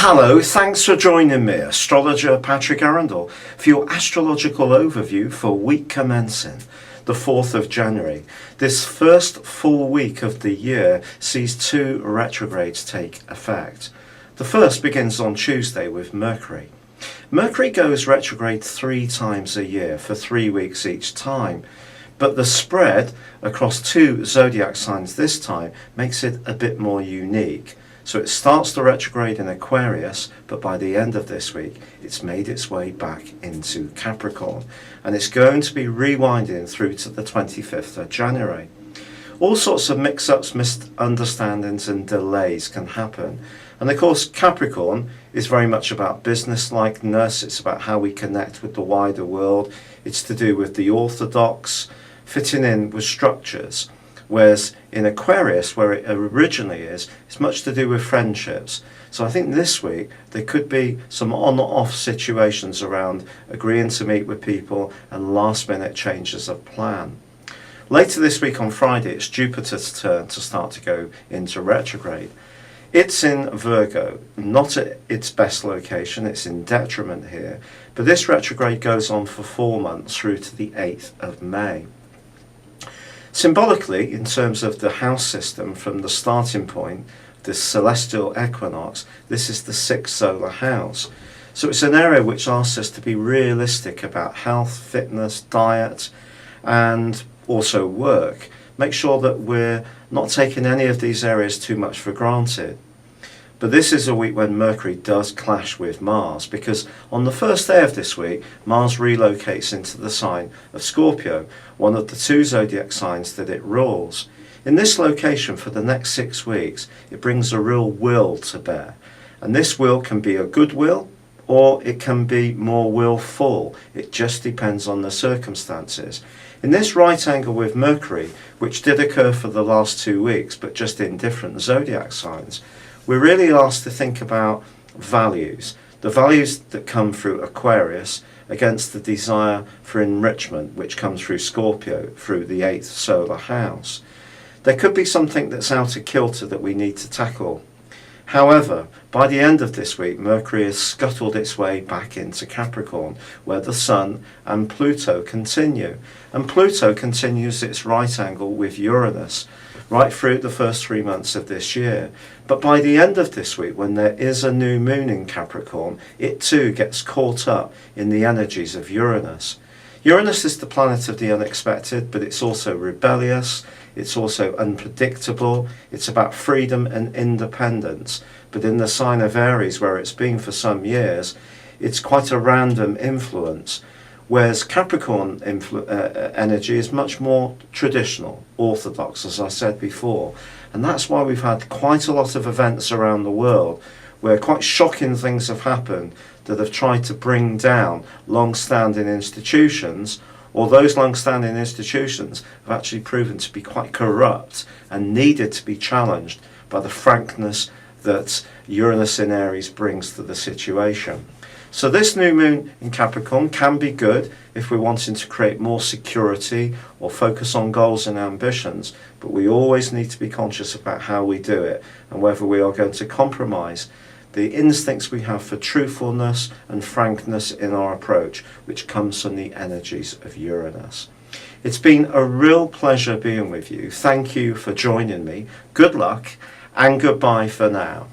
Hello, thanks for joining me, astrologer Patrick Arundell, for your astrological overview for week commencing the 4th of January. This first full week of the year sees two retrogrades take effect. The first begins on Tuesday with Mercury. Mercury goes retrograde 3 times a year for 3 weeks each time, but the spread across 2 zodiac signs this time makes it a bit more unique. So it starts the retrograde in Aquarius, but by the end of this week, it's made its way back into Capricorn. And it's going to be rewinding through to the 25th of January. All sorts of mix-ups, misunderstandings and delays can happen. And of course, Capricorn is very much about business-likeness. It's about how we connect with the wider world. It's to do with the orthodox, fitting in with structures. Whereas in Aquarius, where it originally is, it's much to do with friendships. So I think this week there could be some on-off situations around agreeing to meet with people and last-minute changes of plan. Later this week on Friday, it's Jupiter's turn to start to go into retrograde. It's in Virgo, not at its best location, it's in detriment here, but this retrograde goes on for 4 months through to the 8th of May. Symbolically, in terms of the house system from the starting point, this celestial equinox, this is the 6th solar house. So it's an area which asks us to be realistic about health, fitness, diet, and also work. Make sure that we're not taking any of these areas too much for granted. But this is a week when Mercury does clash with Mars, because on the first day of this week, Mars relocates into the sign of Scorpio, one of the 2 zodiac signs that it rules. In this location for the next 6 weeks, it brings a real will to bear. And this will can be a good will, or it can be more willful. It just depends on the circumstances. In this right angle with Mercury, which did occur for the last 2 weeks, but just in different zodiac signs, we're really asked to think about values, the values that come through Aquarius against the desire for enrichment, which comes through Scorpio, through the 8th solar house. There could be something that's out of kilter that we need to tackle. However, by the end of this week, Mercury has scuttled its way back into Capricorn, where the Sun and Pluto continue. And Pluto continues its right angle with Uranus, right through the first 3 months of this year. But by the end of this week, when there is a new moon in Capricorn, it too gets caught up in the energies of Uranus. Uranus is the planet of the unexpected, but it's also rebellious, it's also unpredictable, it's about freedom and independence. But in the sign of Aries, where it's been for some years, it's quite a random influence. Whereas Capricorn energy is much more traditional, orthodox, as I said before. And that's why we've had quite a lot of events around the world where quite shocking things have happened that have tried to bring down long-standing institutions, or those long-standing institutions have actually proven to be quite corrupt and needed to be challenged by the frankness that Uranus in Aries brings to the situation. So this new moon in Capricorn can be good if we're wanting to create more security or focus on goals and ambitions, but we always need to be conscious about how we do it and whether we are going to compromise the instincts we have for truthfulness and frankness in our approach, which comes from the energies of Uranus. It's been a real pleasure being with you. Thank you for joining me. Good luck and goodbye for now.